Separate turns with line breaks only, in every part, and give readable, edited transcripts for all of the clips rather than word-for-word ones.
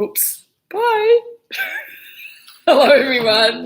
Oops. Bye. Hello, everyone.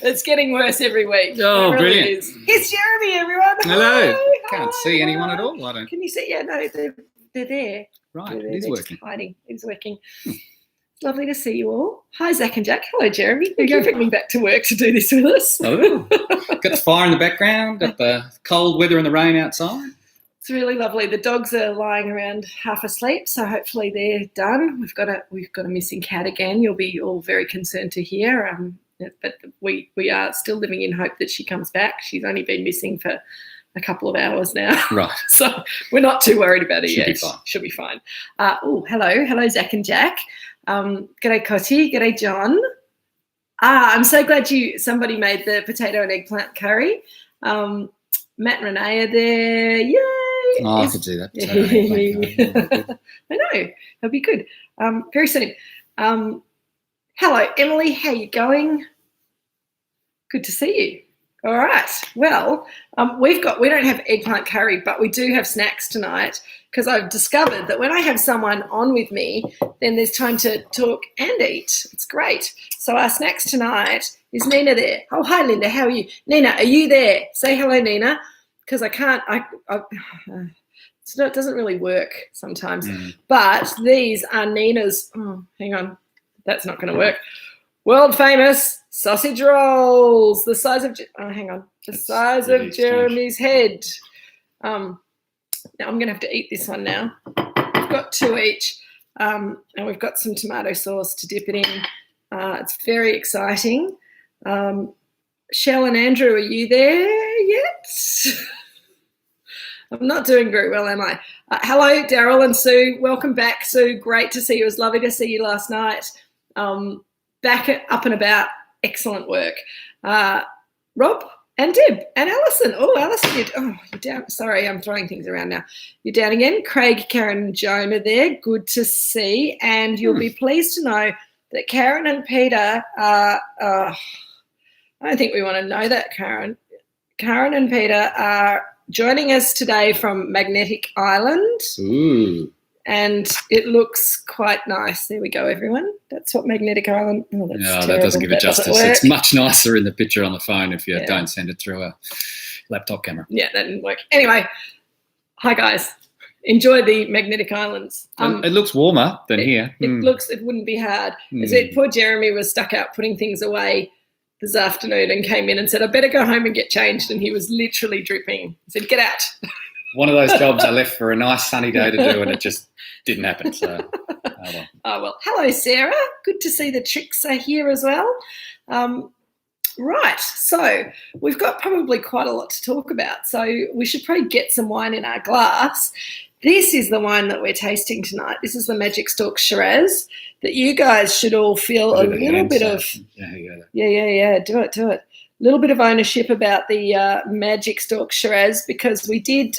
It's getting worse every week.
Oh,
really
brilliant.
Is. Here's Jeremy, everyone.
Hello.
Hi.
Can't see anyone at all. I don't.
Can you see? Yeah, no, they're there.
Right,
They're
it is
there,
working.
hiding. It's working. It's lovely to see you all. Hi, Zach and Jack. Hello, Jeremy. Thank you for bringing me back to work to do this with us.
Oh, got the fire in the background, got the cold weather and the rain outside.
It's really lovely. The dogs are lying around half asleep, so hopefully they're done. We've got a missing cat again. You'll be all very concerned to hear, but we are still living in hope that she comes back. She's only been missing for a couple of hours now.
Right.
So we're not too worried about it yet.
Be fine.
She'll be fine. Hello, Zach and Jack. G'day, Cotty. G'day, John. I'm so glad somebody made the potato and eggplant curry. Matt and Renee are there. Yay!
Oh, I could do that.
I know. That'll be good. Very soon. Hello, Emily. How you going? Good to see you. All right. Well, we don't have eggplant curry, but we do have snacks tonight because I've discovered that when I have someone on with me, then there's time to talk and eat. It's great. So our snacks tonight is Nina there. Oh, hi, Linda. How are you? Nina, are you there? Say hello, Nina, because I can't. It doesn't really work sometimes. But these are Nina's. Oh, hang on. That's not going to work. World famous sausage rolls, the size of Jeremy's head. Now I'm going to have to eat this one now. We've got two each, and we've got some tomato sauce to dip it in. It's very exciting. Shell and Andrew, are you there yet? I'm not doing very well, am I? Hello, Daryl and Sue. Welcome back, Sue. Great to see you. It was lovely to see you last night. Back up and about. Excellent work. Rob and Deb and Alison. Oh, Alison, you're down. Sorry, I'm throwing things around now. You're down again. Craig, Karen and Joan are there. Good to see. And you'll be pleased to know that Karen and Peter are I don't think we want to know that, Karen. Karen and Peter are joining us today from Magnetic Island.
Ooh.
And it looks quite nice. There we go, everyone. That's what Magnetic Island. Oh, that's terrible.
That doesn't give it justice. It's much nicer in the picture on the phone if you don't send it through a laptop camera.
Yeah, that didn't work. Anyway, hi guys. Enjoy the Magnetic Islands.
It looks warmer than here.
It wouldn't be hard. As it, poor Jeremy was stuck out putting things away this afternoon and came in and said, I better go home and get changed. And he was literally dripping. He said, get out.
One of those jobs I left for a nice sunny day to do and it just didn't happen. So, oh
well. Hello, Sarah. Good to see the chicks are here as well. Right. So we've got probably quite a lot to talk about. So we should probably get some wine in our glass. This is the wine that we're tasting tonight. This is the Magic Stalks Shiraz that you guys should all feel a little bit of. Yeah. Do it. A little bit of ownership about the Magic Stalks Shiraz because we did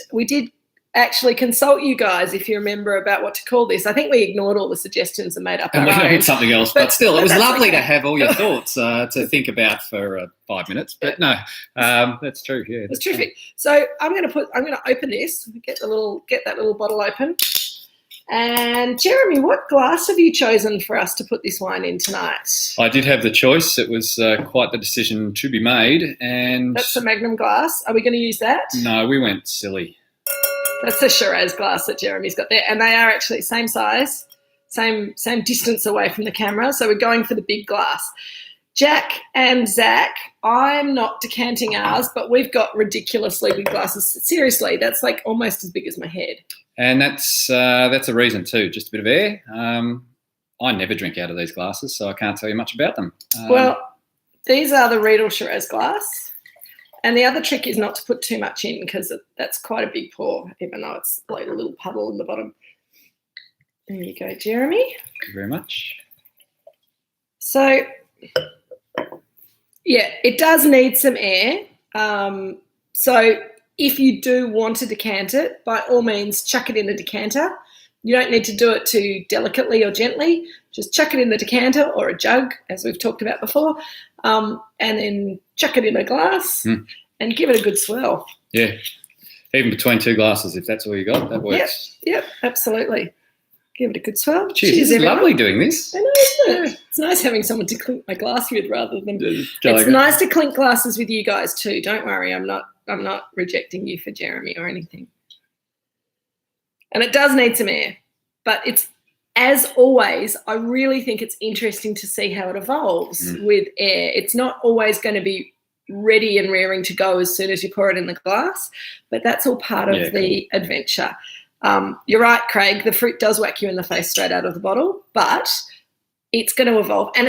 actually consult you guys, if you remember, about what to call this. I think we ignored all the suggestions and made up our own.
And we named something else, but still, it was lovely to have all your thoughts to think about for 5 minutes. But no, that's true. Yeah,
it's terrific. So I'm going to open this. Get that little bottle open. And Jeremy, what glass have you chosen for us to put this wine in tonight?
I did have the choice. It was quite the decision to be made, and
that's the Magnum glass. Are we going to use that?
No, we went silly.
That's the Shiraz glass that Jeremy's got there, and they are actually same size, same distance away from the camera. So we're going for the big glass. Jack and Zach, I'm not decanting ours, but we've got ridiculously big glasses. Seriously, that's like almost as big as my head.
And that's a reason too, just a bit of air. I never drink out of these glasses, so I can't tell you much about them.
Well, these are the Riedel Shiraz glass. And the other trick is not to put too much in because that's quite a big pour, even though it's like a little puddle in the bottom. There you go, Jeremy.
Thank you very much.
So, yeah, it does need some air. So if you do want to decant it, by all means, chuck it in a decanter. You don't need to do it too delicately or gently. Just chuck it in the decanter or a jug, as we've talked about before, and then chuck it in a glass and give it a good swirl.
Yeah, even between two glasses, if that's all you got, that works.
Yep, absolutely. Give it a good swirl.
Cheers, it's lovely doing this.
I know, isn't it? It's nice having someone to clink my glass with rather than. It's nice to clink glasses with you guys too. Don't worry, I'm not rejecting you for Jeremy or anything. And it does need some air, but it's, as always, I really think it's interesting to see how it evolves with air. It's not always going to be ready and raring to go as soon as you pour it in the glass, but that's all part of the adventure. You're right, Craig, the fruit does whack you in the face straight out of the bottle, but it's going to evolve. And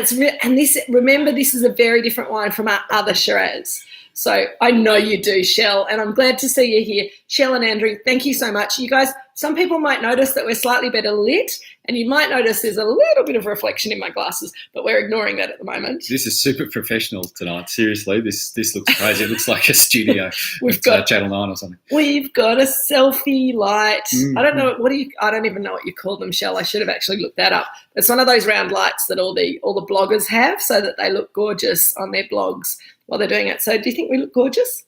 remember, this is a very different wine from our other Shiraz. So I know you do, Shell, and I'm glad to see you here. Shell and Andrew, thank you so much. You guys, some people might notice that we're slightly better lit, and you might notice there's a little bit of reflection in my glasses, but we're ignoring that at the moment.
This is super professional tonight. Seriously, this looks crazy. It looks like a studio. We've got Channel 9 or something.
We've got a selfie light. I don't know I don't even know what you call them, Shell. I should have actually looked that up. It's one of those round lights that all the bloggers have so that they look gorgeous on their blogs while they're doing it. So do you think we look gorgeous?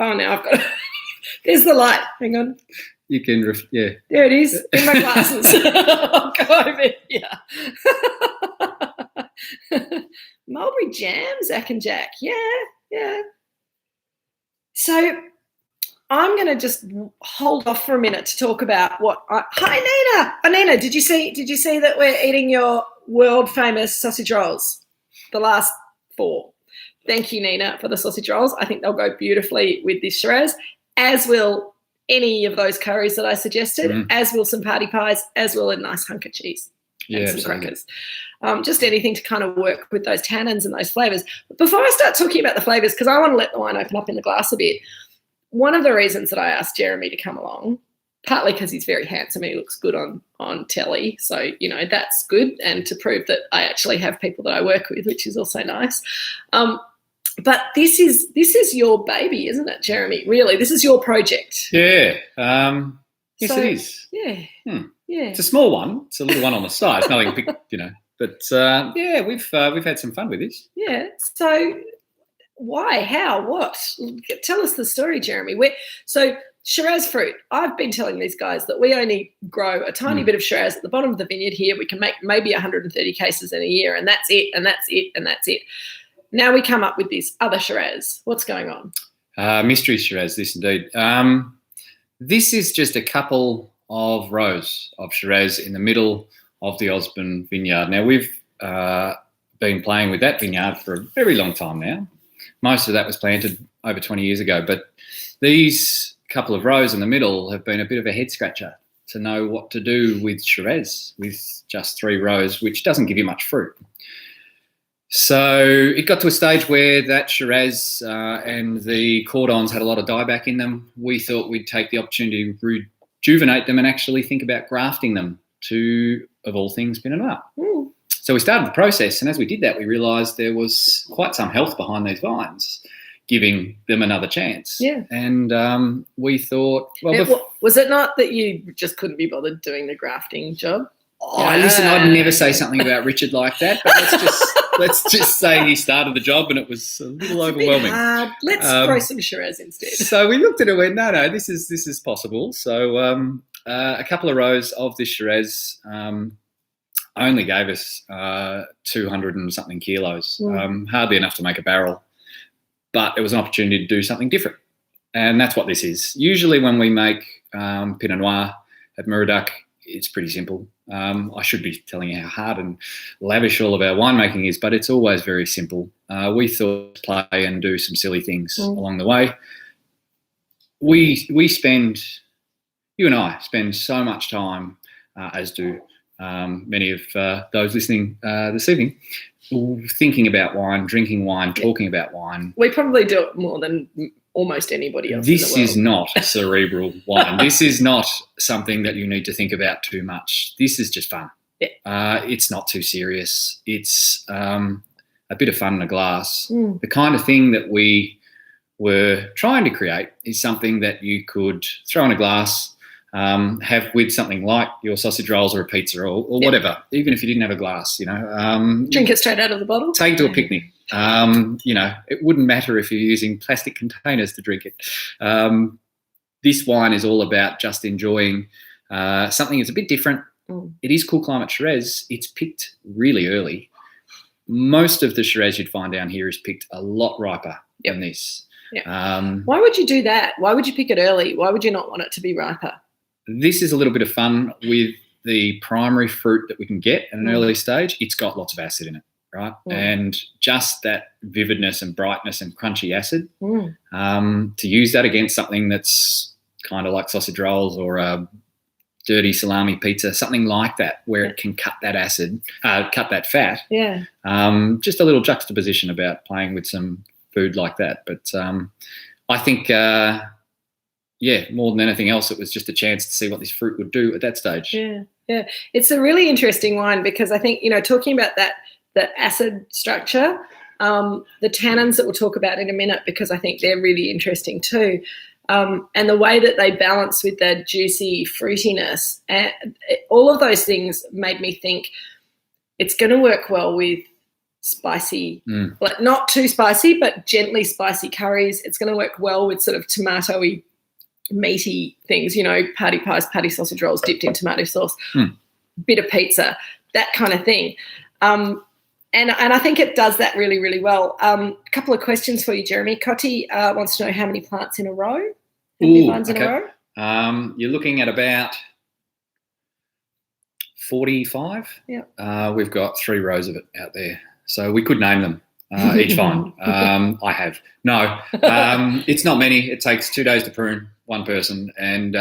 Oh, now I've got there's the light. Hang on.
You can,
There it is, in my glasses. I'll go over here. Mulberry jam, Zach and Jack. Yeah. So I'm going to just hold off for a minute to talk about hi, Nina. Oh, Nina, did you see that we're eating your world famous sausage rolls? The last 4. Thank you, Nina, for the sausage rolls. I think they'll go beautifully with this Shiraz, as will any of those curries that I suggested, as will some party pies, as will a nice hunk of cheese and some crackers. Just anything to kind of work with those tannins and those flavours. But before I start talking about the flavours, because I want to let the wine open up in the glass a bit, one of the reasons that I asked Jeremy to come along, partly because he's very handsome and he looks good on telly, so, that's good, and to prove that I actually have people that I work with, which is also nice. But this is your baby, isn't it, Jeremy? Really, this is your project.
Yeah. Yes, it is.
Yeah. Yeah.
It's a small one. It's a little one on the side. It's nothing big, But we've had some fun with this.
Yeah. So why? How? What? Tell us the story, Jeremy. So Shiraz fruit. I've been telling these guys that we only grow a tiny bit of Shiraz at the bottom of the vineyard here. We can make maybe 130 cases in a year, and that's it, and that's it, and that's it. Now we come up with this other Shiraz. What's going on?
Mystery Shiraz, this indeed. This is just a couple of rows of Shiraz in the middle of the Osborne vineyard. Now, we've been playing with that vineyard for a very long time now. Most of that was planted over 20 years ago, but these couple of rows in the middle have been a bit of a head-scratcher to know what to do with Shiraz with just 3 rows, which doesn't give you much fruit. So it got to a stage where that Shiraz and the cordons had a lot of dieback in them. We thought we'd take the opportunity to rejuvenate them and actually think about grafting them to, of all things, Pinot Noir. So we started the process, and as we did that, we realised there was quite some health behind these vines, giving them another chance.
Yeah.
And we thought,
was it not that you just couldn't be bothered doing the grafting job?
Listen, I'd never say something about Richard like that, but let's just say he started the job and it was a little overwhelming.
Let's throw some Shiraz instead.
So we looked at it and went, no, this is possible. So a couple of rows of this Shiraz only gave us 200 and something kilos, hardly enough to make a barrel. But it was an opportunity to do something different. And that's what this is. Usually when we make Pinot Noir at Moorooduc, it's pretty simple. I should be telling you how hard and lavish all of our winemaking is, but it's always very simple. We thought play and do some silly things along the way. We spend, you and I spend so much time, as do many of those listening this evening, thinking about wine, drinking wine, talking about wine.
We probably do it more than almost anybody else.
This is not cerebral wine. This is not something that you need to think about too much. This is just fun. Yeah. It's not too serious. It's a bit of fun in a glass. The kind of thing that we were trying to create is something that you could throw in a glass, have with something like your sausage rolls or a pizza or whatever, even if you didn't have a glass,
drink it straight out of the bottle.
Take it to a picnic. It wouldn't matter if you're using plastic containers to drink it. This wine is all about just enjoying something that's a bit different, it is cool climate Shiraz. It's picked really early. Most of the Shiraz you'd find down here is picked a lot riper than this.
Why would you do that? Why would you pick it early? Why would you not want it to be riper?
This is a little bit of fun with the primary fruit that we can get at an early stage. It's got lots of acid in it, right? And just that vividness and brightness and crunchy acid, to use that against something that's kind of like sausage rolls or a dirty salami pizza, something like that, where it can cut that acid, cut that fat.
Yeah.
Just a little juxtaposition about playing with some food like that. But I think... more than anything else, it was just a chance to see what this fruit would do at that stage.
Yeah. It's a really interesting wine because I think, talking about that acid structure, the tannins that we'll talk about in a minute, because I think they're really interesting too, and the way that they balance with the juicy fruitiness, and all of those things made me think it's going to work well with spicy, like not too spicy, but gently spicy curries. It's going to work well with sort of tomatoey, meaty things, patty pies, patty sausage rolls dipped in tomato sauce, bit of pizza, that kind of thing. And I think it does that really, really well. A couple of questions for you, Jeremy. Cotty wants to know how many plants in a row? How many vines in a row?
You're looking at about 45.
Yeah.
We've got 3 rows of it out there. So we could name them. Each vine. I have. No, it's not many. It takes 2 days to prune, one person, and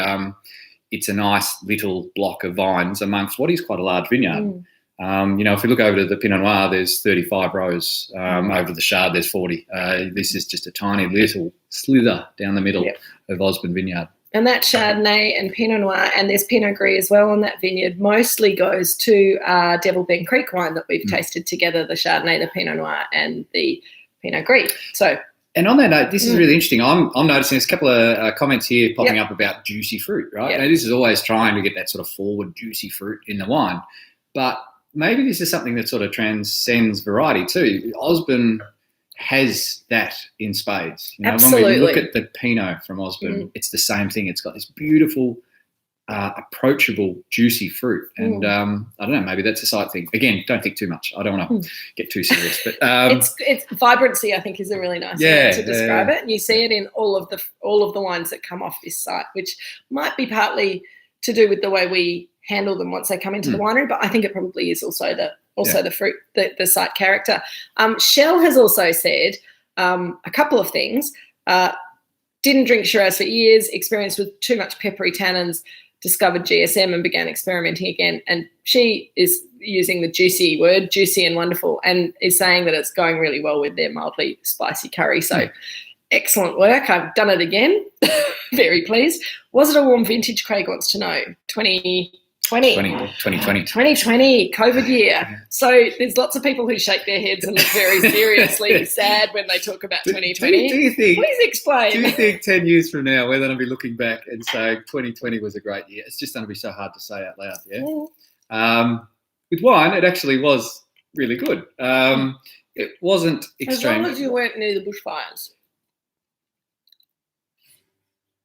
it's a nice little block of vines amongst what is quite a large vineyard. If we look over to the Pinot Noir, there's 35 rows. Over to the Chard, there's 40. This is just a tiny little slither down the middle of Osborne Vineyard.
And that Chardonnay and Pinot Noir, and there's Pinot Gris as well on that vineyard, mostly goes to Devil Bend Creek wine that we've tasted together, the Chardonnay, the Pinot Noir, and the Pinot Gris.
And on that note, this is really interesting. I'm noticing there's a couple of comments here popping up about juicy fruit, right? Now, this is always trying to get that sort of forward juicy fruit in the wine. But maybe this is something that sort of transcends variety too. Osborne has that in spades.
Absolutely.
When we look at the Pinot from Osborne, it's the same thing. It's got this beautiful, approachable, juicy fruit. And I don't know, maybe that's a side thing. Again, don't think too much. I don't want to get too serious. But
it's vibrancy, I think, is a really nice way to describe it. And you see it in all of the wines that come off this site, which might be partly to do with the way we handle them once they come into the winery, but I think it probably is also the fruit, the site character. Shell has also said a couple of things. Didn't drink Shiraz for years, experienced with too much peppery tannins, discovered GSM and began experimenting again. And she is using the juicy word, juicy and wonderful, and is saying that it's going really well with their mildly spicy curry. So excellent work. I've done it again. Very pleased. Was it a warm vintage, Craig wants to know? 2020, COVID year. Yeah. So there's lots of people who shake their heads and look very seriously sad when they talk about 2020.
Do you think?
Please explain.
Do you think 10 years from now we're going to be looking back and saying 2020 was a great year? It's just going to be so hard to say out loud, yeah? With wine, it actually was really good. It wasn't extreme.
As long as you weren't near the bushfires.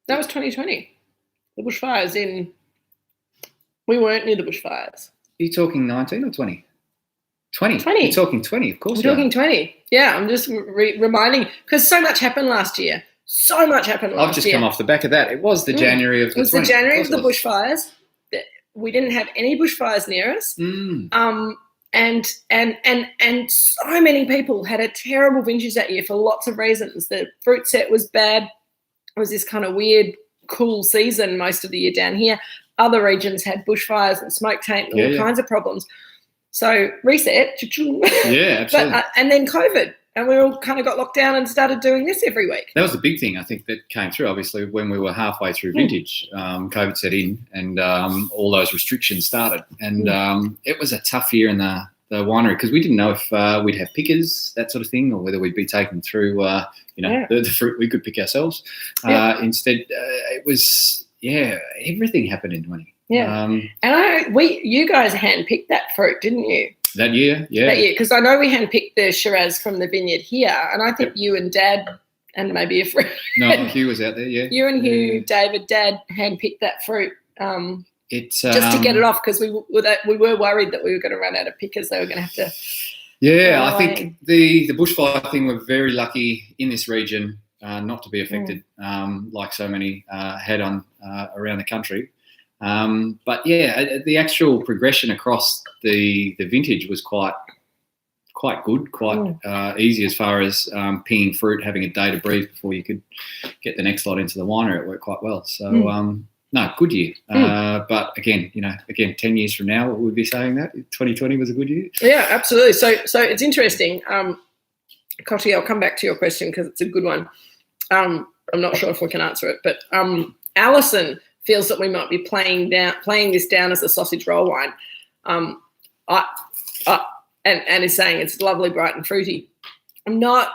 That was 2020. The bushfires we weren't near the bushfires.
Are you talking 19 or 20? 20.
20.
You're talking 20, of course.
I'm talking 20. Yeah, I'm just reminding, because so much happened last year.
I've just come off the back of that. It was the January of the 20. It was the
January of the bushfires. We didn't have any bushfires near us. And so many people had a terrible vintage that year for lots of reasons. The fruit set was bad. It was this kind of weird, cool season most of the year down here. Other regions had bushfires and smoke taint and all kinds of problems. So reset.
Yeah, absolutely.
And then COVID. And we all kind of got locked down and started doing this every week.
That was the big thing, I think, that came through, obviously, when we were halfway through vintage. COVID set in and all those restrictions started. And it was a tough year in the winery because we didn't know if we'd have pickers, that sort of thing, or whether we'd be taken through, the fruit we could pick ourselves. Instead, it was, everything happened in 20.
Yeah. And you guys handpicked that fruit, didn't you?
That year, yeah.
That year, because I know we handpicked the Shiraz from the vineyard here, and I think you and Dad and maybe a friend.
No, Hugh was out there, yeah.
You and Hugh, David, Dad handpicked that fruit
It's
just to get it off, because we were worried that we were going to run out of pickers. They were going to have to.
Yeah, I think the bushfire thing, we're very lucky in this region not to be affected like so many had on around the country. But yeah, the actual progression across the vintage was quite good, quite easy as far as pinging fruit, having a day to breathe before you could get the next lot into the winery. It worked quite well. So no, good year. But again, 10 years from now, we'd be saying that 2020 was a good year.
Yeah, absolutely. So it's interesting. Cotty, I'll come back to your question because it's a good one. I'm not sure if we can answer it, but Alison feels that we might be playing this down as a sausage roll wine. And is saying it's lovely, bright and fruity. I'm not.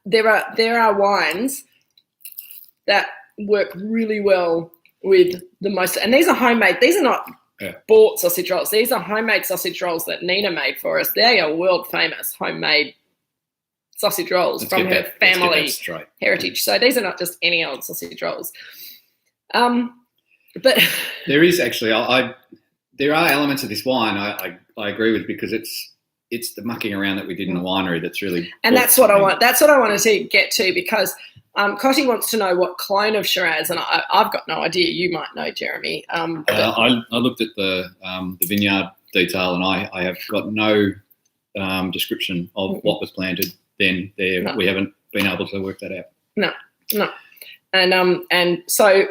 There are wines that work really well with the most, and these are homemade. These are not bought sausage rolls. These are homemade sausage rolls that Nina made for us. They are world famous homemade sausage rolls from her family heritage. So these are not just any old sausage rolls. But
there is actually, there are elements of this wine I agree with, because it's the mucking around that we did in the winery that's really.
And that's what I want. That's what I wanted to get to, because Cotty wants to know what clone of Shiraz, and I've got no idea. You might know, Jeremy.
I looked at the vineyard detail, and I have got no description of what was planted then. There, no. We haven't been able to work that out. No, and so.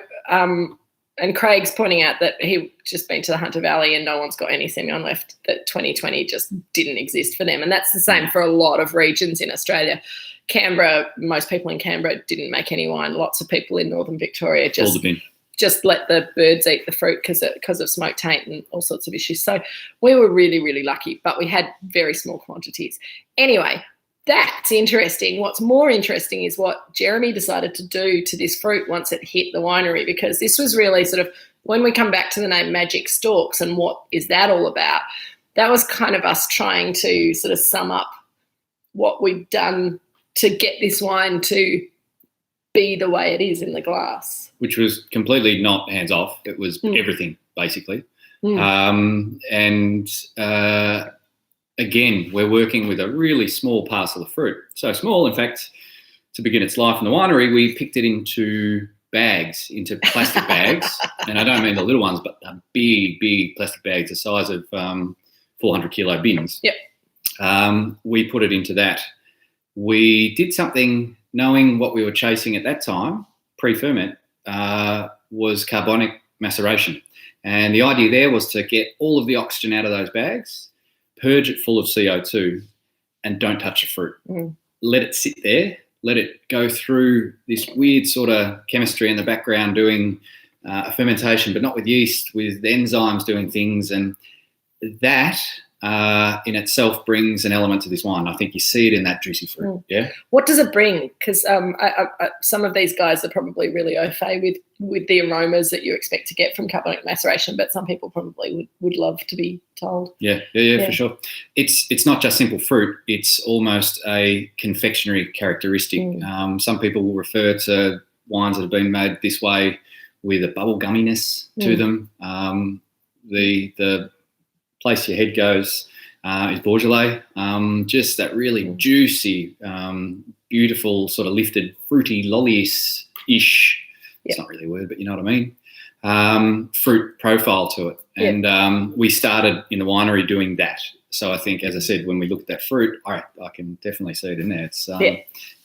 And Craig's pointing out that he just been to the Hunter Valley and no one's got any Semillon left, that 2020 just didn't exist for them. And that's the same for a lot of regions in Australia. Canberra, most people in Canberra didn't make any wine. Lots of people in northern Victoria just let the birds eat the fruit because of smoke taint and all sorts of issues. So we were really, really lucky, but we had very small quantities. Anyway, that's interesting. What's more interesting is what Jeremy decided to do to this fruit once it hit the winery, because this was really sort of, when we come back to the name Magic Stalks and what is that all about, that was kind of us trying to sort of sum up what we've done to get this wine to be the way it is in the glass. Which was completely not hands-off. It was everything, basically. Again, we're working with a really small parcel of fruit. So small, in fact, to begin its life in the winery, we picked it into bags, into plastic bags. And I don't mean the little ones, but big plastic bags the size of 400-kilo bins.
Yep.
We put it into that. We did something knowing what we were chasing at that time, pre-ferment, was carbonic maceration. And the idea there was to get all of the oxygen out of those bags, purge it full of CO2, and don't touch the fruit. Let it sit there. Let it go through this weird sort of chemistry in the background doing a fermentation, but not with yeast, with the enzymes doing things. And that in itself brings an element to this wine. I think you see it in that juicy fruit. Yeah.
What does it bring? Because some of these guys are probably really au fait with the aromas that you expect to get from carbonic maceration, but some people probably would love to be told.
Yeah, for sure. It's not just simple fruit. It's almost a confectionery characteristic. Some people will refer to wines that have been made this way with a bubble gumminess to them. The place your head goes is Beaujolais. Just that really juicy, beautiful, sort of lifted, fruity, lolly-ish. It's not really a word, but you know what I mean. Fruit profile to it. And we started in the winery doing that. So I think, as I said, when we look at that fruit, I can definitely see it in there. It's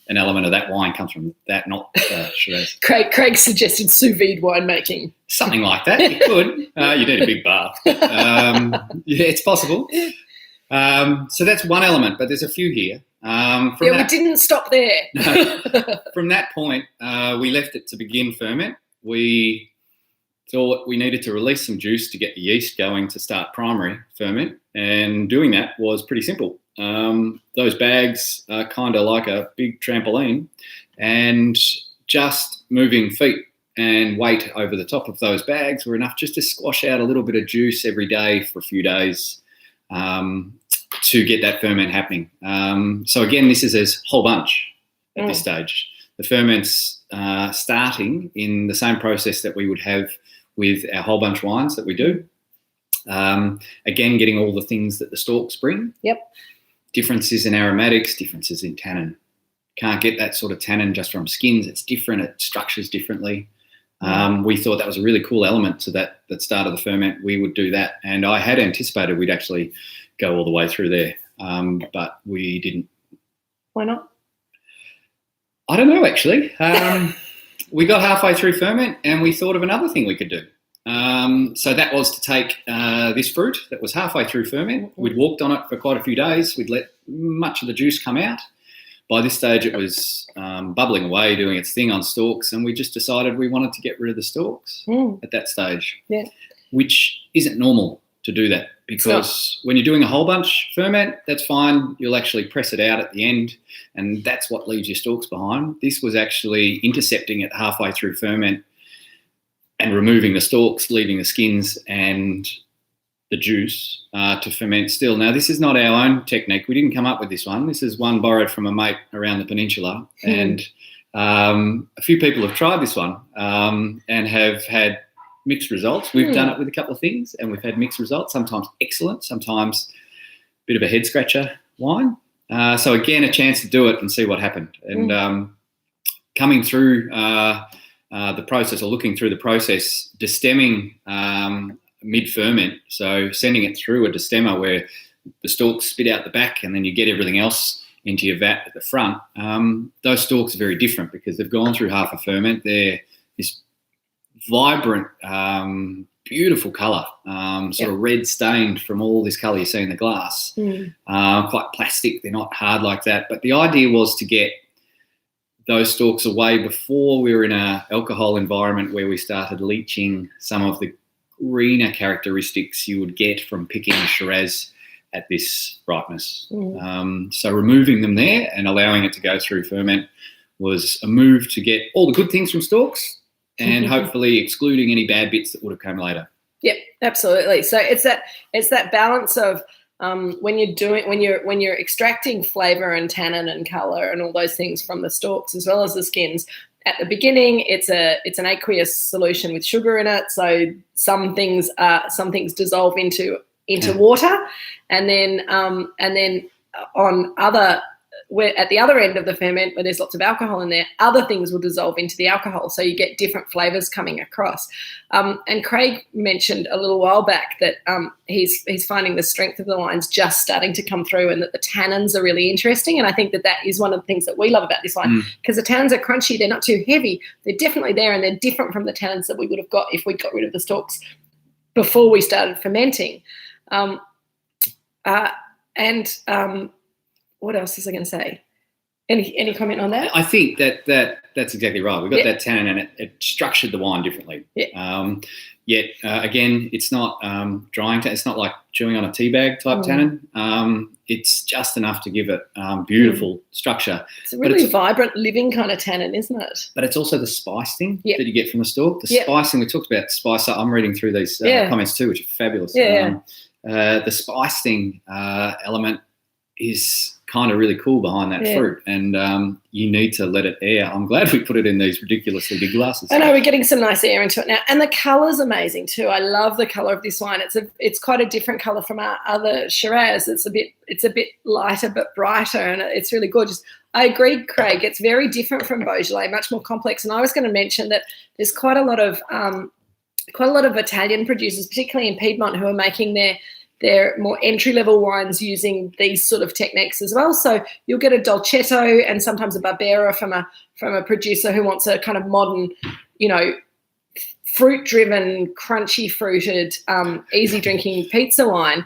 an element of that wine comes from that, not Shiraz.
Craig suggested sous vide winemaking.
Something like that. You could. You need a big bath. Yeah, it's possible. So that's one element, but there's a few here.
We didn't stop there.
From that point, we left it to begin ferment. We thought we needed to release some juice to get the yeast going to start primary ferment, and doing that was pretty simple. Those bags are kind of like a big trampoline, and just moving feet and weight over the top of those bags were enough just to squash out a little bit of juice every day for a few days to get that ferment happening. So again, this is a whole bunch at this stage. The ferment's starting in the same process that we would have with our whole bunch wines that we do. Again, getting all the things that the stalks bring.
Yep.
Differences in aromatics, differences in tannin. Can't get that sort of tannin just from skins. It's different. It structures differently. We thought that was a really cool element to that start of the ferment. We would do that. And I had anticipated we'd actually go all the way through there, but we didn't.
Why not?
I don't know, actually. We got halfway through ferment and we thought of another thing we could do. So that was to take this fruit that was halfway through ferment. We'd walked on it for quite a few days. We'd let much of the juice come out. By this stage, it was bubbling away, doing its thing on stalks, and we just decided we wanted to get rid of the stalks at that stage, which isn't normal to do that, because when you're doing a whole bunch ferment, that's fine. You'll actually press it out at the end, and that's what leaves your stalks behind. This was actually intercepting it halfway through ferment and removing the stalks, leaving the skins and the juice to ferment still. Now, this is not our own technique. We didn't come up with this one. This is one borrowed from a mate around the peninsula, and a few people have tried this one and have had mixed results. We've done it with a couple of things and we've had mixed results, sometimes excellent, sometimes a bit of a head scratcher wine. So again, a chance to do it and see what happened. And coming through the process, or looking through the process, destemming mid-ferment, so sending it through a destemmer where the stalks spit out the back and then you get everything else into your vat at the front. Those stalks are very different because they've gone through half a ferment. They're this vibrant, beautiful colour, sort of red stained from all this colour you see in the glass. Quite plastic, they're not hard like that. But the idea was to get those stalks away before we were in an alcohol environment where we started leaching some of the greener characteristics you would get from picking Shiraz at this ripeness. So removing them there and allowing it to go through ferment was a move to get all the good things from stalks and hopefully excluding any bad bits that would have come later.
Yep, absolutely. So it's that balance of when you're extracting flavour and tannin and colour and all those things from the stalks as well as the skins. At the beginning, it's an aqueous solution with sugar in it, so some things dissolve into water, and then on other, where at the other end of the ferment where there's lots of alcohol in there, other things will dissolve into the alcohol, so you get different flavours coming across. And Craig mentioned a little while back that he's finding the strength of the wines just starting to come through, and that the tannins are really interesting. And I think that is one of the things that we love about this wine, because the tannins are crunchy, they're not too heavy, they're definitely there, and they're different from the tannins that we would have got if we got rid of the stalks before we started fermenting. What else was I going to say? Any comment on that?
I think that's exactly right. We've got that tannin and it structured the wine differently. Yet again, it's not drying. It's not like chewing on a tea bag type tannin. It's just enough to give it beautiful structure.
It's a really vibrant, living kind of tannin, isn't it?
But it's also the spice thing that you get from the stalk. The spicing, we talked about spice. I'm reading through these comments too, which are fabulous. The spice thing element is kind of really cool behind that fruit, and you need to let it air. I'm glad we put it in these ridiculously big glasses.
I know, we're getting some nice air into it now, and the colour's amazing too. I love the colour of this wine. It's quite a different colour from our other Shiraz. It's a bit lighter but brighter, and it's really gorgeous. I agree, Craig. It's very different from Beaujolais, much more complex. And I was going to mention that there's quite a lot of Italian producers, particularly in Piedmont, who are making their more entry-level wines using these sort of techniques as well. So you'll get a Dolcetto and sometimes a Barbera from a producer who wants a kind of modern, fruit-driven, crunchy-fruited, easy-drinking pizza wine,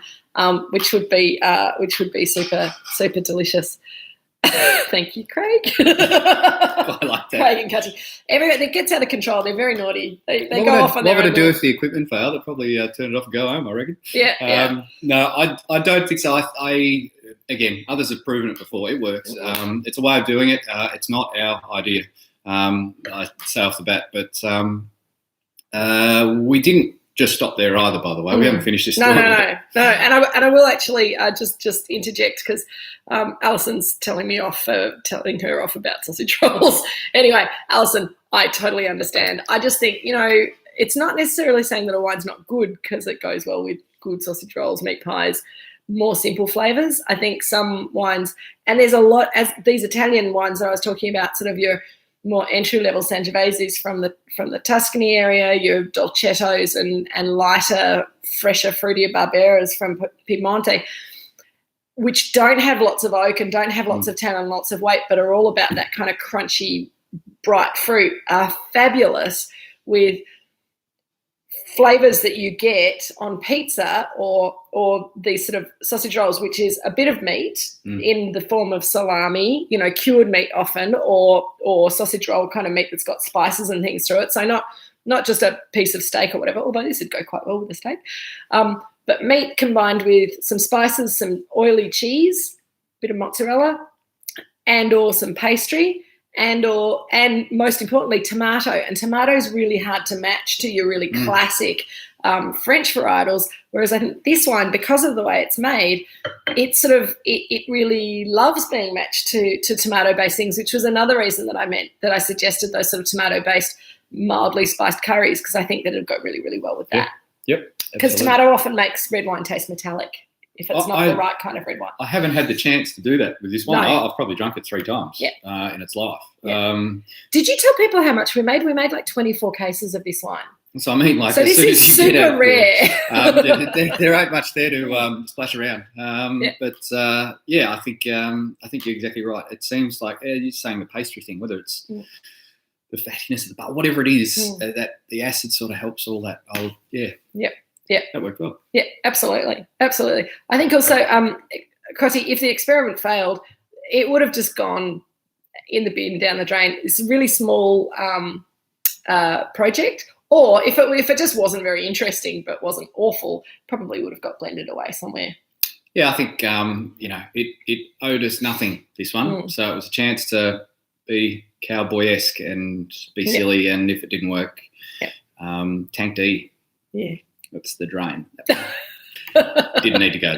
which would be super, super delicious. Thank you, Craig.
I like that.
Craig and Cutty. It gets out of control. They're very naughty. They go off on their own.
What would it do if the equipment failed? They'd probably turn it off and go home, I reckon. No, I don't think so. Again, others have proven it before. It works. It's a way of doing it. It's not our idea, I say off the bat. But we didn't just stop there either, by the way. We haven't finished this story.
No. And I will actually just interject, because Alison's telling her off about sausage rolls. Anyway, Alison, I totally understand. I just think, it's not necessarily saying that a wine's not good because it goes well with good sausage rolls, meat pies, more simple flavours. I think some wines, and there's a lot, as these Italian wines that I was talking about, sort of your more entry-level Sangioveses from the Tuscany area, your Dolcettos and lighter, fresher, fruitier Barberas from Piemonte, which don't have lots of oak and don't have lots of tannin and lots of weight, but are all about that kind of crunchy, bright fruit, are fabulous with flavours that you get on pizza or these sort of sausage rolls, which is a bit of meat in the form of salami, cured meat often, or sausage roll kind of meat that's got spices and things through it. So not just a piece of steak or whatever, although this would go quite well with the steak. But meat combined with some spices, some oily cheese, a bit of mozzarella, and or some pastry, and most importantly, tomato. And tomato is really hard to match to your really classic French varietals, whereas I think this wine, because of the way it's made, it really loves being matched to tomato-based things, which was another reason that I suggested those sort of tomato-based, mildly spiced curries, because I think that it'd go really, really well with that.
Yep.
Because tomato often makes red wine taste metallic if it's not the right kind of red wine.
I haven't had the chance to do that with this one.
No.
I've probably drunk it 3 times in its life.
Yeah. Did you tell people how much we made? We made like 24 cases of this wine.
So I mean, like,
so
as
this
soon
is
as you
super
get out
rare.
there ain't much there to splash around. But I think you're exactly right. It seems like you're saying the pastry thing, whether it's the fattiness of the butter, whatever it is, that the acid sort of helps all that.
Yeah,
that worked well.
Yeah, absolutely. I think also, Cossie, if the experiment failed, it would have just gone in the bin down the drain. It's a really small project. Or if it just wasn't very interesting but wasn't awful, probably would have got blended away somewhere.
Yeah, I think it owed us nothing, this one. So it was a chance to be cowboy-esque and be silly, and if it didn't work, tank D.
Yeah.
That's the drain. Didn't need to go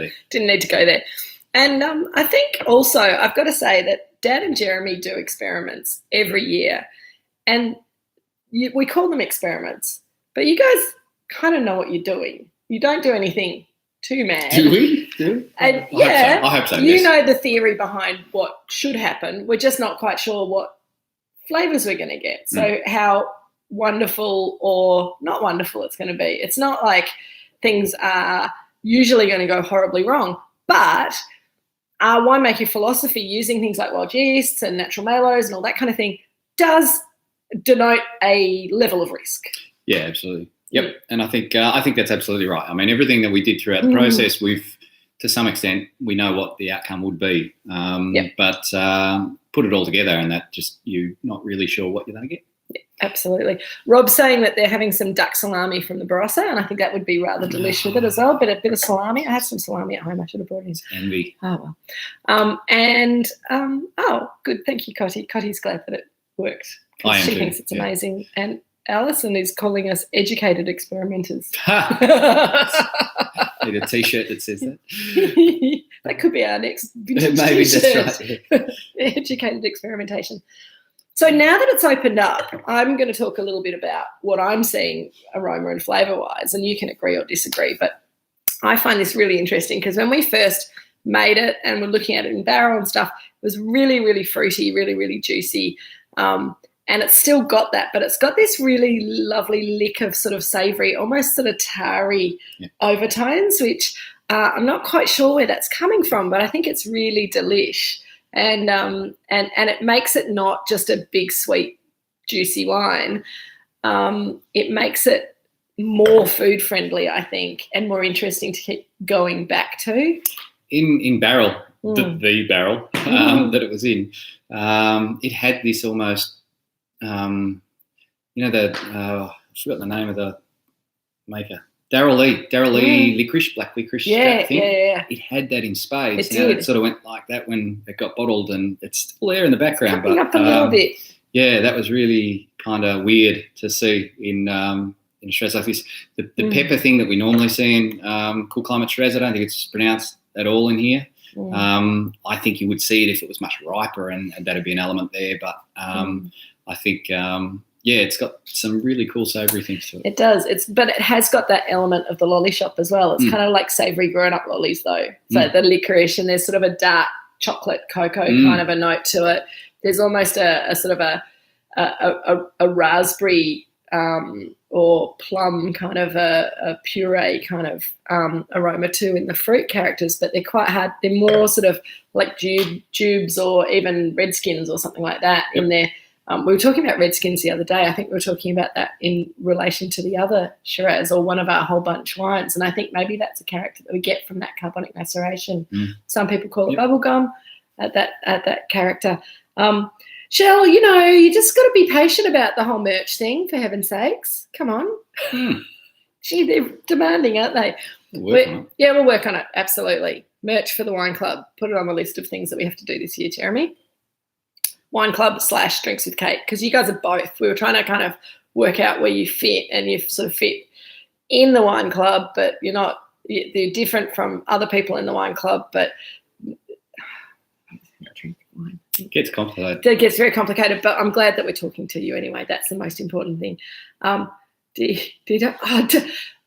there.
And I think also I've got to say that Dad and Jeremy do experiments every year, and we call them experiments, but you guys kind of know what you're doing. You don't do anything too mad.
Do we?
And
I hope so.
You know the theory behind what should happen. We're just not quite sure what flavours we're going to get. So how wonderful or not wonderful it's going to be. It's not like things are usually going to go horribly wrong, but our winemaking philosophy, using things like wild yeasts and natural malos and all that kind of thing, does denote a level of risk.
Yeah, absolutely. Yep. And I think that's absolutely right. I mean, everything that we did throughout the process, to some extent, we know what the outcome would be. But put it all together, and that just you're not really sure what you're going to get.
Yeah, absolutely. Rob's saying that they're having some duck salami from the Barossa, and I think that would be rather delicious with it as well. But a bit of salami. I have some salami at home. I should have brought it in.
Envy.
Oh, well. Good. Thank you, Cotty. Cotty's glad that it worked.
I am
she
too.
thinks it's amazing. And Alison is calling us educated experimenters.
Need a T-shirt that says that.
That could be our next vintage
Maybe
T-shirt.
that's right.
Educated experimentation. So now that it's opened up, I'm going to talk a little bit about what I'm seeing aroma and flavour-wise, and you can agree or disagree. But I find this really interesting because when we first made it and we're looking at it in barrel and stuff, it was really, really fruity, really, really juicy. And it's still got that, but it's got this really lovely lick of sort of savoury, almost sort of tarry overtones, which I'm not quite sure where that's coming from, but I think it's really delish. And it makes it not just a big, sweet, juicy wine. It makes it more food friendly, I think, and more interesting to keep going back to.
In barrel, the barrel that it was in, it had this almost. I forgot the name of the maker. Darryl Lee licorice, black licorice.
Yeah.
It had that in spades. It sort of went like that when it got bottled, and it's still there in the background.
It's coming up a little bit.
Yeah, that was really kind of weird to see in Shiraz like this. The pepper thing that we normally see in cool climate Shiraz, I don't think it's pronounced at all in here. I think you would see it if it was much riper, and that'd be an element there. But I think it's got some really cool savoury things to it.
It does. But it has got that element of the lolly shop as well. It's kind of like savoury grown-up lollies though. So the licorice, and there's sort of a dark chocolate cocoa kind of a note to it. There's almost a sort of a raspberry or plum kind of a puree kind of aroma too in the fruit characters, but they're quite hard. They're more sort of like jubes or even redskins or something like that in there. We were talking about redskins the other day. I think we were talking about that in relation to the other Shiraz or one of our whole bunch wines, and I think maybe that's a character that we get from that carbonic maceration. Some people call it bubblegum at that character. Shell, you just got to be patient about the whole merch thing, for heaven's sakes. Come on. Gee, they're demanding, aren't they? We'll work on it, absolutely. Merch for the wine club. Put it on the list of things that we have to do this year, Jeremy. Wine club / drinks with Kate, because you guys are both. We were trying to kind of work out where you fit, and you sort of fit in the wine club, but you're not. They're different from other people in the wine club, but
it gets complicated.
It gets very complicated, but I'm glad that we're talking to you anyway. That's the most important thing.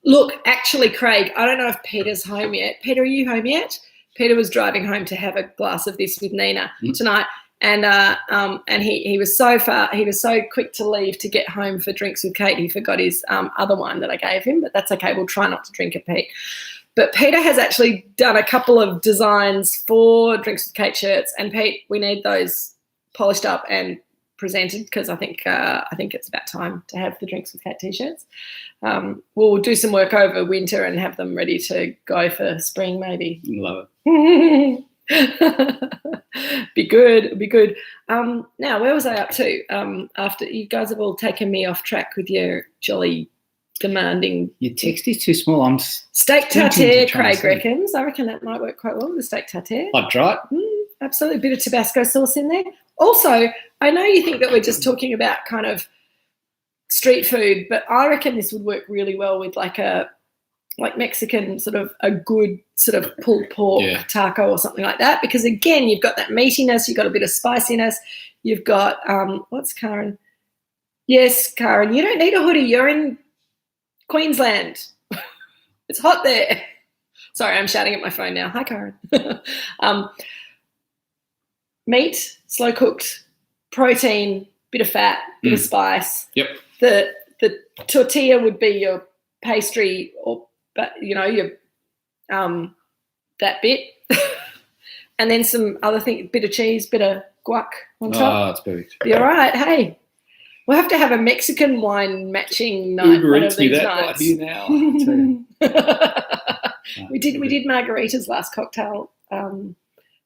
Look, actually, Craig, I don't know if Peter's home yet. Peter, are you home yet? Peter was driving home to have a glass of this with Nina tonight, and he was so quick to leave to get home for drinks with Kate. He forgot his other wine that I gave him, but that's okay. We'll try not to drink it, Pete. But Peter has actually done a couple of designs for Drinks with Kate shirts, and Pete, we need those polished up and presented, because I think it's about time to have the Drinks with Kate t-shirts. We'll do some work over winter and have them ready to go for spring, maybe.
Love it.
Be good. Now, where was I up to? After you guys have all taken me off track with your jolly demanding.
Your text is too small. I'm
steak tartare, Craig reckons. I reckon that might work quite well, the steak tartare.
I'd try it.
Absolutely. A bit of Tabasco sauce in there. Also, I know you think that we're just talking about kind of street food, but I reckon this would work really well with like Mexican sort of a good sort of pulled pork taco or something like that, because again, you've got that meatiness, you've got a bit of spiciness, you've got what's Karen? Yes, Karen, you don't need a hoodie. You're in Queensland. It's hot there. Sorry, I'm shouting at my phone now. Hi, Karen. Meat, slow cooked, protein, bit of fat, bit of spice.
Yep.
The tortilla would be your pastry, but your that bit, and then some other thing, bit of cheese, bit of guac on top.
Oh, that's perfect.
You're right. Hey, we'll have to have a Mexican wine matching night.
Uber eats me that right here now.
We did margaritas last cocktail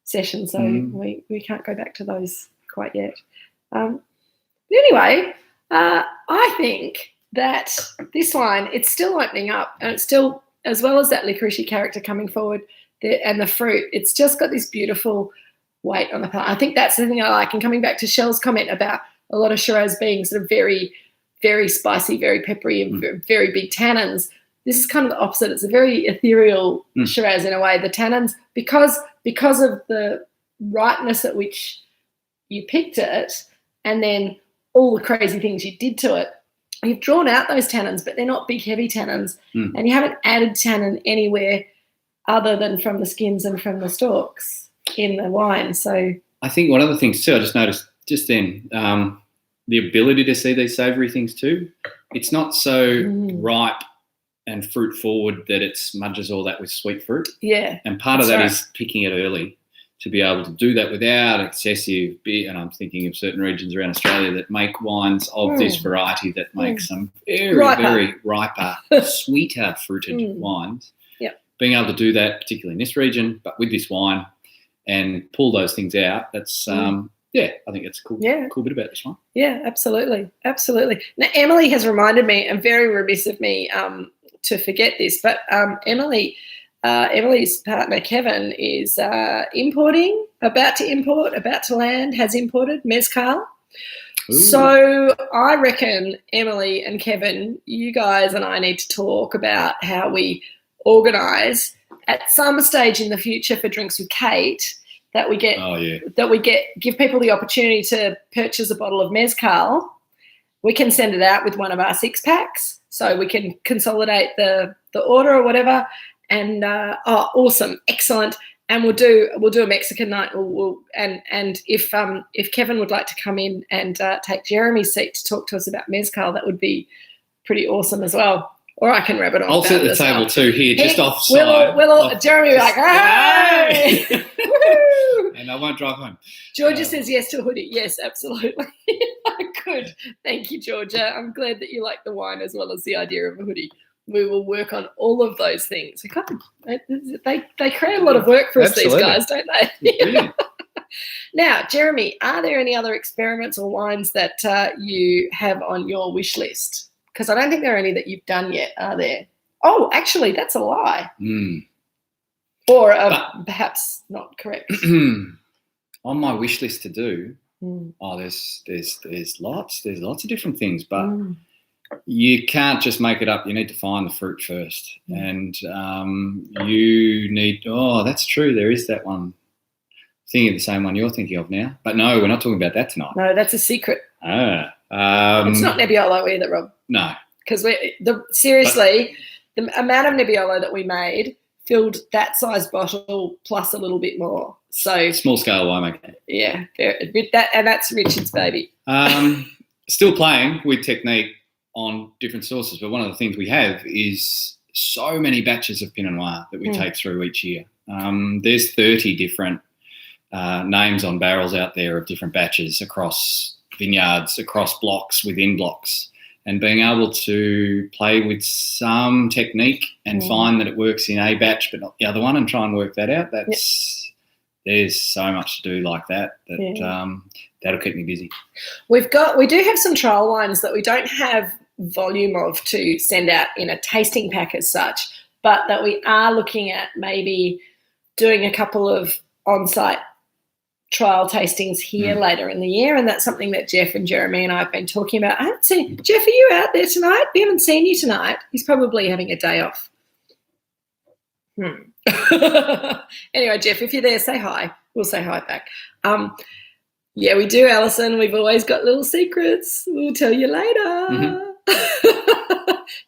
session, so we can't go back to those quite yet. Anyway, I think that this wine, it's still opening up, and it's still, as well as that licoricey character coming forward and the fruit, it's just got this beautiful weight on the palate. I think that's the thing I like. And coming back to Shell's comment about a lot of Shiraz being sort of very, very spicy, very peppery, and very big tannins, this is kind of the opposite. It's a very ethereal Shiraz in a way. The tannins, because of the rightness at which you picked it, and then all the crazy things you did to it, you've drawn out those tannins, but they're not big, heavy tannins, and you haven't added tannin anywhere other than from the skins and from the stalks in the wine. So
I think one of the things too, I just noticed just then, the ability to see these savoury things too. It's not so ripe and fruit forward that it smudges all that with sweet fruit.
Yeah.
And part of that is picking it early to be able to do that without excessive beer. And I'm thinking of certain regions around Australia that make wines of this variety that make some very riper, sweeter fruited wines.
Yep.
Being able to do that, particularly in this region, but with this wine and pull those things out, that's I think it's a cool bit about this one.
Yeah, absolutely. Absolutely. Now, Emily has reminded me, and very remiss of me to forget this, but Emily's partner, Kevin, is about to land, has imported mezcal. Ooh. So I reckon, Emily and Kevin, you guys and I need to talk about how we organise at some stage in the future for Drinks with Kate that we give people the opportunity to purchase a bottle of mezcal we can send it out with one of our 6-packs, so we can consolidate the order or whatever. And awesome, excellent. And we'll do a Mexican night. And if Kevin would like to come in and take Jeremy's seat to talk to us about mezcal, that would be pretty awesome as well. Or I can wrap it on.
I'll sit at the table too here, just offside.
Jeremy will be like, hey! Woo!
And I won't drive home.
Georgia says yes to a hoodie. Yes, absolutely. Good. Thank you, Georgia. I'm glad that you like the wine as well as the idea of a hoodie. We will work on all of those things. They create a lot of work for us, these guys, don't they? Now, Jeremy, are there any other experiments or wines that you have on your wish list? Because I don't think there are any that you've done yet, are there? Oh, actually, that's a lie. Or perhaps not correct.
On my wish list to do, there's lots of different things, but you can't just make it up. You need to find the fruit first. And you need, that's true, there is that one. Thinking of the same one you're thinking of now. But no, we're not talking about that tonight.
No, that's a secret.
It's
not Nebbiolo either, Rob.
No.
Because the amount of Nebbiolo that we made filled that size bottle plus a little bit more. So
small scale winemaker.
Yeah, and that's Richard's baby.
Still playing with technique on different sources, but one of the things we have is so many batches of Pinot Noir that we take through each year. There's 30 different names on barrels out there of different batches across vineyards, across blocks, within blocks, and being able to play with some technique and find that it works in a batch but not the other one and try and work that out. There's so much to do like that that'll keep me busy. We
do have some trial wines that we don't have volume of to send out in a tasting pack as such, but that we are looking at maybe doing a couple of on-site trial tastings here later in the year, and that's something that Jeff and Jeremy and I have been talking about. I haven't seen Jeff. Are you out there tonight? We haven't seen you tonight. He's probably having a day off. Anyway, Jeff, if you're there, say hi. We'll say hi back. Yeah, we do, Alison. We've always got little secrets. We'll tell you later.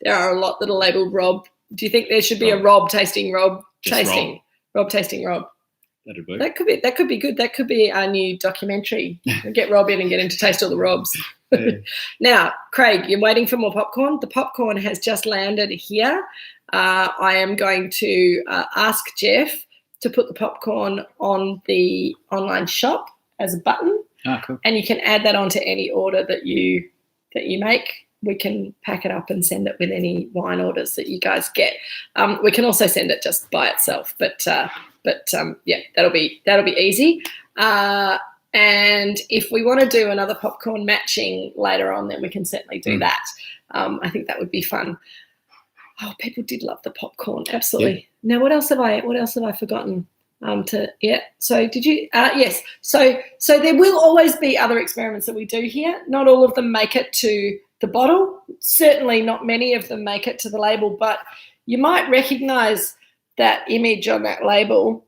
There are a lot that are labelled Rob. Do you think there should be a Rob tasting Rob tasting? Rob tasting Rob.
That'd be.
That could be good. That could be our new documentary. Get Rob in and get him to taste all the Robs.
Yeah.
Now, Craig, you're waiting for more popcorn. The popcorn has just landed here. I am going to ask Jeff to put the popcorn on the online shop as a button.
Cool.
And you can add that onto any order that you make. We can pack it up and send it with any wine orders that you guys get. We can also send it just by itself, but yeah, that'll be easy. And if we want to do another popcorn matching later on, then we can certainly do that. I think that would be fun. Oh, people did love the popcorn, absolutely. Yeah. Now, what else have I forgotten? So did you? Yes. So there will always be other experiments that we do here. Not all of them make it to the bottle. Certainly, not many of them make it to the label. But you might recognise that image on that label.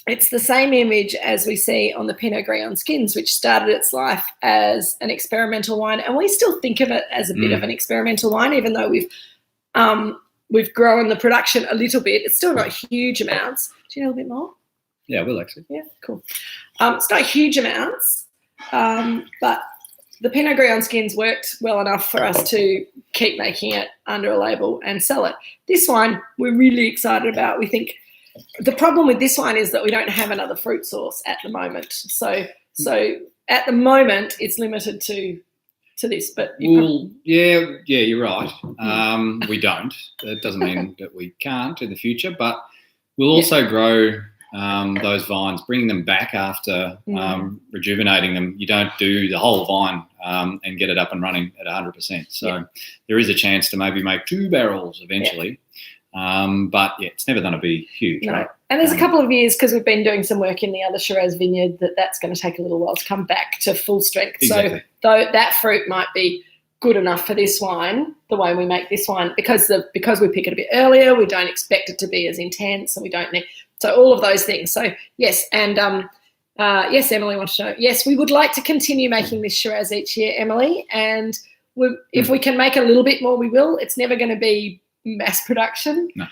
It's the same image as we see on the Pinot Gris on Skins, which started its life as an experimental wine, and we still think of it as a bit of an experimental wine, even though we've grown the production a little bit. It's still not huge amounts. Do you know a bit more?
Yeah, I will actually.
Yeah, cool. It's not huge amounts, but the Pinot Gris on Skins worked well enough for us to keep making it under a label and sell it. This wine we're really excited about. We think the problem with this wine is that we don't have another fruit source at the moment. So at the moment it's limited to this. But
you're right. We don't. That doesn't mean that we can't in the future, but we'll also grow those vines, bring them back after rejuvenating them. You don't do the whole vine and get it up and running at 100%. So there is a chance to maybe make 2 barrels eventually. But it's never going to be huge, right?
And there's a couple of years, because we've been doing some work in the other Shiraz vineyard, that's going to take a little while to come back to full strength.
Exactly.
So though that fruit might be good enough for this wine, the way we make this wine, because we pick it a bit earlier, we don't expect it to be as intense, and we don't need. So all of those things. So yes, and yes, Emily wants to know. Yes, we would like to continue making this Shiraz each year, Emily, and if we can make a little bit more, we will. It's never going to be mass production.
No.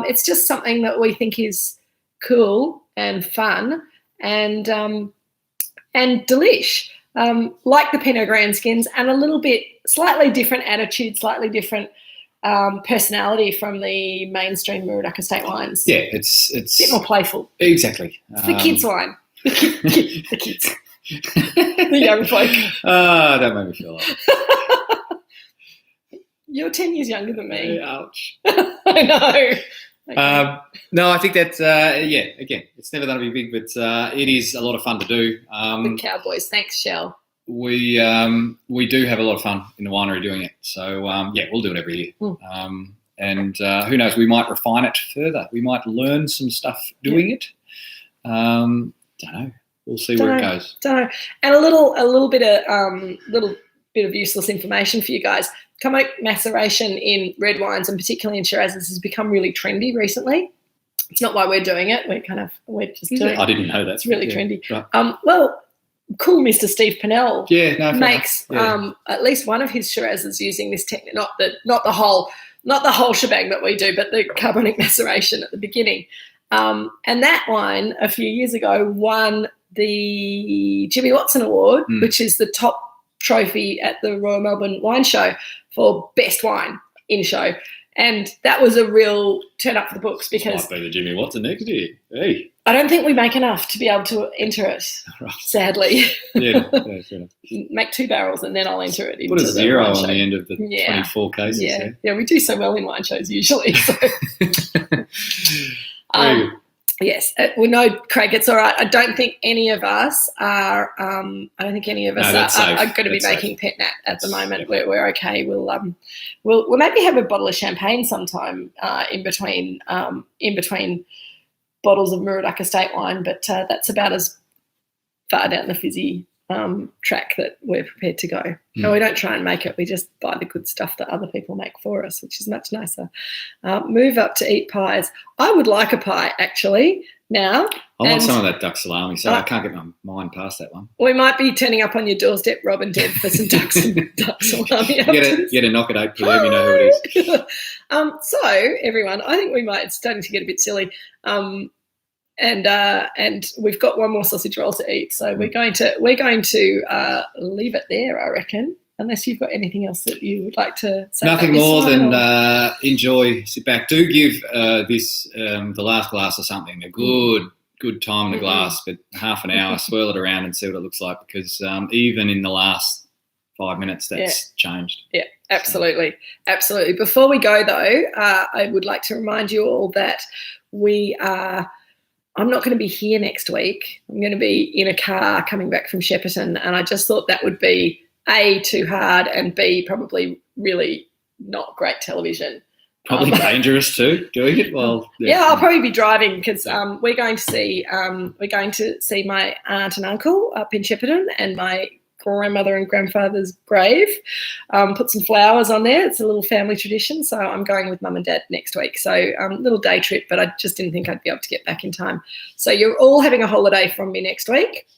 It's just something that we think is cool and fun and delish. Like the Pinot Gris and skins, and a little bit slightly different attitude, slightly different personality from the mainstream Moorooduc Estate wines.
Yeah, it's
a bit more playful.
Exactly.
It's the kids' wine. The kids. The young folk.
That made me feel old.
You're 10 years younger than me.
Ouch.
I know. Okay.
No, I think that, again, it's never going to be big, but it is a lot of fun to do.
The Cowboys. Thanks, Shell.
We do have a lot of fun in the winery doing it. So, we'll do it every year. And who knows, we might refine it further. We might learn some stuff doing it. Don't know. We'll see where it goes.
Don't know. And a little bit of useless information for you guys. Kamok maceration in red wines, and particularly in Shirazes, has become really trendy recently. It's not why we're doing it. We're just doing it.
I didn't know that.
It's really trendy.
Right.
Well, cool Mr. Steve Pennell makes at least one of his Shirazes using this technique, not the whole shebang that we do, but the carbonic maceration at the beginning. And that wine a few years ago won the Jimmy Watson Award, which is the top trophy at the Royal Melbourne Wine Show for best wine in show. And that was a real turn up for the books because
might be the Jimmy Watson next year. Hey.
I don't think we make enough to be able to enter it, sadly.
Yeah, fair enough.
Make 2 barrels and then I'll enter it.
Put a 0 on the end of the 24 cases.
Yeah, we do so well in wine shows usually. So. Yes, we know, Craig, it's all right. I don't think any of us are. Are going to be making pet nat at the moment. We're okay. We'll maybe have a bottle of champagne sometime in between bottles of Moorooduc Estate wine, but that's about as far down the fizzy track that we're prepared to go. No, we don't try and make it. We just buy the good stuff that other people make for us, which is much nicer. Move up to eat pies. I would like a pie, actually, now.
I want some of that duck salami, so I can't get my mind past that one.
We might be turning up on your doorstep, Rob and Deb, for some duck salami.
Get a knock at 8 p.m, you know who it is.
So, everyone, I think it's starting to get a bit silly. And we've got one more sausage roll to eat, so we're going to leave it there, I reckon. Unless you've got anything else that you would like to say.
Nothing more than enjoy, sit back. Do give this the last glass or something a good time in the glass, but half an hour, swirl it around and see what it looks like, because even in the last 5 minutes, that's changed.
Yeah, absolutely. Absolutely. Before we go, though, I would like to remind you all that I'm not going to be here next week. I'm going to be in a car coming back from Shepparton, and I just thought that would be A, too hard, and B, probably really not great television.
Probably dangerous too, doing it while.
Yeah, I'll probably be driving because we're going to see my aunt and uncle up in Shepparton, and my grandmother and grandfather's grave. Put some flowers on there. It's a little family tradition. So I'm going with mum and dad next week. So little day trip, but I just didn't think I'd be able to get back in time. So you're all having a holiday from me next week.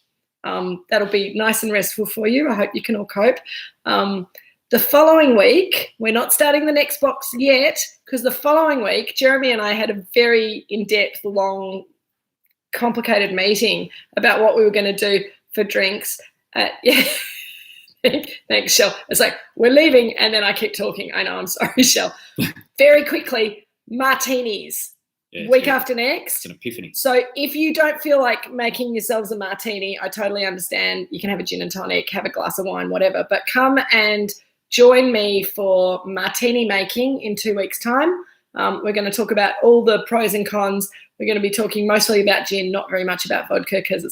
That'll be nice and restful for you. I hope you can all cope. The following week, we're not starting the next box yet, because the following week, Jeremy and I had a very in-depth, long, complicated meeting about what we were going to do for drinks. Thanks, Shell. It's like, we're leaving, and then I keep talking. I know, I'm sorry, Shell. Very quickly, martinis. Week after next.
It's an epiphany.
So if you don't feel like making yourselves a martini, I totally understand. You can have a gin and tonic, have a glass of wine, whatever. But come and join me for martini making in 2 weeks' time. We're going to talk about all the pros and cons. We're going to be talking mostly about gin, not very much about vodka, because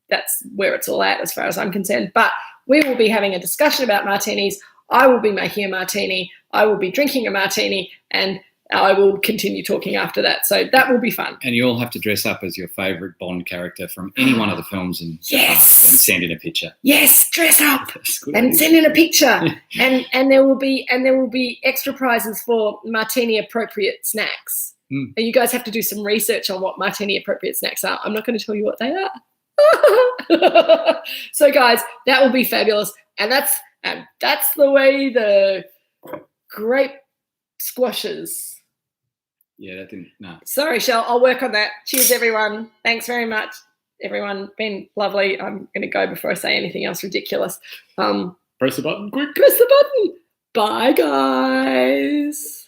that's where it's all at as far as I'm concerned. But we will be having a discussion about martinis. I will be making a martini. I will be drinking a martini, and I will continue talking after that. So that will be fun.
And you all have to dress up as your favourite Bond character from any one of the films and send in a picture.
Yes, dress up and send in a picture. and there will be extra prizes for martini appropriate snacks. And you guys have to do some research on what martini appropriate snacks are. I'm not going to tell you what they are. So guys, that will be fabulous. And And that's the way the grape squashes.
Yeah, that didn't. No.
Sorry, Shell. I'll work on that. Cheers, everyone. Thanks very much, everyone. Been lovely. I'm going to go before I say anything else ridiculous.
Press the button quick.
Press the button. Bye, guys.